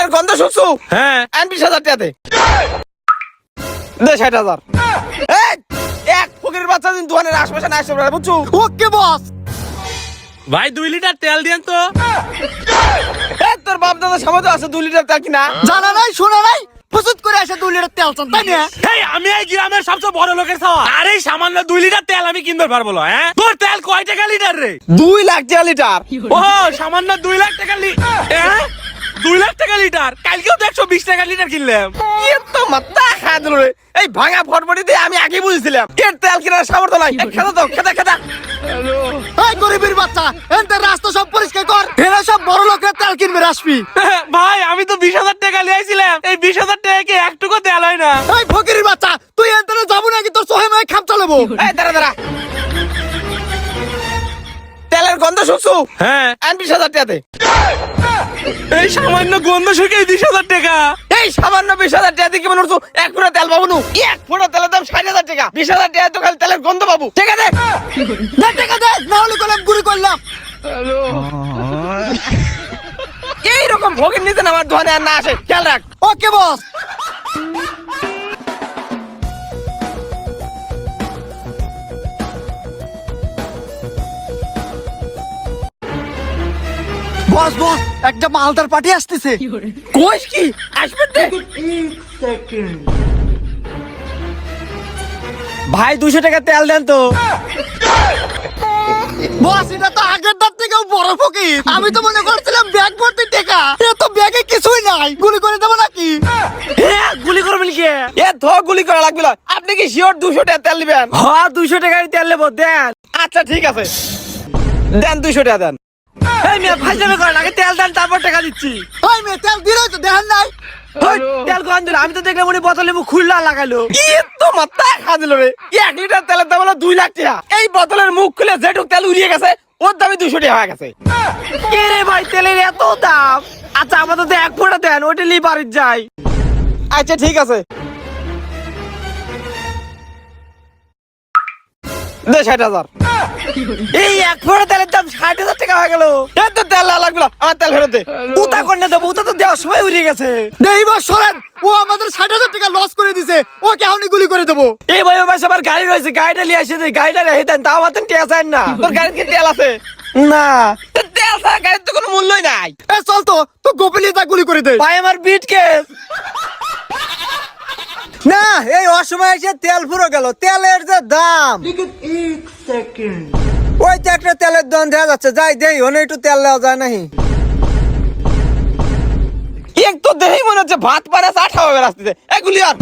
তেলের গন্ধ শুকছু? হ্যাঁ। 20,000 টাকাতে দে 60,000। এক ফকিরের বাচ্চা দিন দোকানের আশপাশে না আসতে পারে, বুঝছো? ওকে বস। ভাই 2 লিটার তেল দেন তো। তোর বাপ দাদা সামনে আছে 2 লিটার তেল কিনা? জানা নাই শোনা নাই, প্রস্তুত করে আসে 2 লিটার তেল চান, তাই না? এই আমি এই গ্রামের সবচেয়ে বড় লোকের ছাওয়া, আরে সামান্য 2 লিটার তেল আমি কিনতে পারবো না। হ্যাঁ, তোর তেল কয় টাকা লিটার রে? 2 লাখ টাকা লিটার। ও সামান্য 2 লাখ টাকা লিটার। 2 লাখ টাকা লিটার, কালকেও তো 120 টাকা লিটার কিনলাম। তো মাথা খায় দিল রে। এই ভাঙা ফটফটি দিয়ে আমি আগে বুঝছিলাম এর তেল কেনার সামর্থ্য নাই। খেদা দাও, খেদা খেদা। এই গরিবের বাচ্চা, এনতে রাস্তা সব পরিষ্কার কর, এরা সব বড় লোকের তেল কিনবে আসবি। ভাই আমি তো 20,000 টাকা লিয়েছিলাম, এই 20,000 টাকা কি একটুকু তেল হয় না? এই ফকিরের বাচ্চা, তুই এনতে যাবো নাকি তোর সোহে মায় খাপ চালাবো? এই দাঁড়া দাঁড়া, তেলের গন্ধ শুকছু? হ্যাঁ। 20,000 টাকাতে এই সামান্য গন্ধ শুকে 20,000 টাকা। এই সামান্য 20,000 টাকা দিয়ে কি মনে করছো এক ফুটা তেল পাবো নু? এক ফুটা তেলের দাম 60,000 টাকা। 20,000 টাকা তো খালি তেলের গন্ধ পাবো। ঠিক আছে দে টাকা দে, না হলে কলম গুলি করলাম। এইরকম ভোগের নিতে না আমার দোকানে আর না আসে, খেয়াল রাখ। ওকে বস। বস বস, একটা মালদার পার্টি আসতেছে। কোষ কি আসবে দে। ভাই 200 টাকা তেল দেন তো। বস এটা তো আগের দাঁত থেকেও বড় ফকির, আমি তো মনে করছিলাম ব্যাগ ভর্তি টাকা, এ তো ব্যাগে কিছুই নাই, গুলি করে দেবো নাকি? হ্যাঁ, গুলি করবেন কি? এ ধ গুলি করা লাগবে না। আপনি কি শিওর 200 টাকা তেল নেবেন? হ্যাঁ 200 টাকার তেল নেবো, দেন। আচ্ছা ঠিক আছে, দেন 200 টাকা দেন। এই মিয়া ফাইজলামি করেন, আগে তেল দেন তারপর টাকা দিচ্ছি। ওই মেয়ে তেল দিলেই তো দেখেন নাই। ওই, তেল গন্ধ আমি তো দেখলাম উনি বোতলে মুখ খুললা লাগালো। কি তো মাথা খা দিল রে। 1 লিটার তেলের দাম হলো 2 লাখ টাকা। এই বোতলের মুখ খুলে যেটুক তেল উড়িয়ে গেছে ওর দামই 200 টাকা হয়ে গেছে। কে রে ভাই, তেলের এত দাম? আচ্ছা আমাদের তো 1 ফোঁটা দেন, ওইটা নিয়ে বাড়ির যাই। আচ্ছা ঠিক আছে, দে 60,000। এই 1 ফোঁটা তেলের দাম 60,000 টাকা হয়ে গেল। এ তো তেল লাগবে না, আমার তেল ফেরত দে। উতা করে দেবো, উতা তো দেওয়ার সময় উড়িয়ে গেছে। নেই বস সরেন, ও আমাদের 60,000 টাকা লস করে দিছে, ওকে এখনই গুলি করে দেবো। এই ভাই ভাই সবার গাড়ি রয়েছে, গাড়িটা নিয়ে আসে দেয়, গাড়িটা রেখে দেন, তাও আমাদের টেয়া চান না। তোর গাড়িতে কি তেল আছে? না তো তেল ছাড়া গাড়ির তো কোনো মূল্যই নাই। এ চল তো গোপনীয় তা গুলি করে দে। ভাই আমার বিট কেস। না এই অসময় এসে তেল ফুরো গেল, তেলের যে দাম। ওই তো একটা তেলের দাম দেখা যাচ্ছে, যাই দেই ওনে একটু তেল দেওয়া যায় নাহি। এক তো দেখেই মনে হচ্ছে ভাত পাড়া চা খাওয়া রাস্তাতে। এগুলি আর